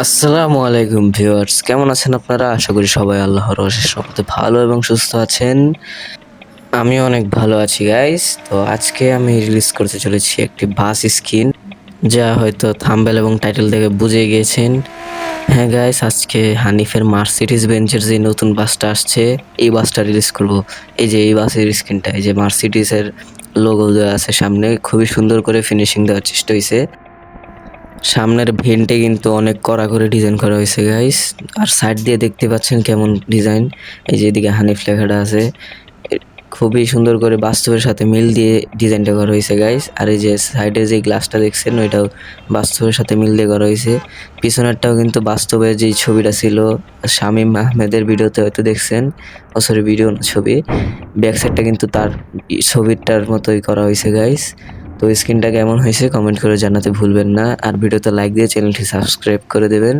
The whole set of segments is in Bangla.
আসসালামু আলাইকুম ভিউয়ার্স, কেমন আছেন আপনারা? আশা করি সবাই আল্লাহর অশেষ রহমতে ভালো এবং সুস্থ আছেন। আমি অনেক ভালো আছি গাইস। তো আজকে আমি রিলিজ করতে চলেছি একটি বাস স্কিন, যা হয়তো থাম্বনেল এবং টাইটেল দেখে বুঝে গিয়েছেন। হ্যাঁ গাইস, আজকে হানিফের মার্সিডিজ বেঞ্চের যে নতুন বাসটা আসছে, এই বাসটা রিলিজ করব। এই যে এই বাসের স্কিনটা, এই যে মার্সিডিজের লোগো দেওয়া আছে সামনে, খুবই সুন্দর করে ফিনিশিং দেওয়ার চেষ্টা হয়েছে। সামনের ভেন্টে কিন্তু অনেক কড়া করে ডিজাইন করা হয়েছে গাইস। আর সাইড দিয়ে দেখতে পাচ্ছেন কেমন ডিজাইন। এই যে এদিকে হানিফ লেখাটা আছে, খুবই সুন্দর করে বাস্তবের সাথে মিল দিয়ে ডিজাইনটা করা হয়েছে গাইস। আর এই যে সাইডে যে গ্লাসটা দেখছেন, ওইটাও বাস্তবের সাথে মিল দিয়ে করা হয়েছে। পিছনেরটাও কিন্তু বাস্তবে যেই ছবিটা ছিল শামীম আহমেদের ভিডিওতে হয়তো দেখছেন, ও সরি ভিডিও না, ছবি। ব্যাক সাইডটা কিন্তু তার ছবিটার মতোই করা হয়েছে গাইস। তো স্ক্রিনটা কেমন হয়েছে কমেন্ট করে জানাতে ভুলবেন না। আর ভিডিওতে লাইক দিয়ে চ্যানেলটি সাবস্ক্রাইব করে দেবেন।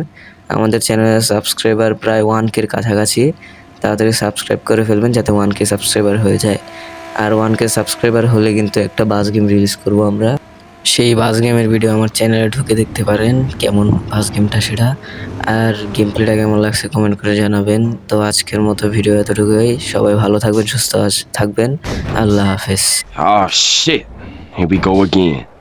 আমাদের চ্যানেলের সাবস্ক্রাইবার প্রায় 1K কাছাকাছি। তাড়াতাড়ি সাবস্ক্রাইব করে ফেলবেন যাতে 1K সাবস্ক্রাইবার হয়ে যায়। আর 1K সাবস্ক্রাইবার হলে কিন্তু একটা বাস গেম রিলিজ করব আমরা। সেই বাস গেমের ভিডিও আমার চ্যানেলে ঢুকে দেখতে পারেন, কেমন বাস গেমটা সেটা। আর গেম প্লেটা কেমন লাগছে কমেন্ট করে জানাবেন। তো আজকের মতো ভিডিও এতটুকুই। সবাই ভালো থাকবেন, সুস্থ থাকবেন। আল্লাহ হাফেজ। Oh shit. Here we go again.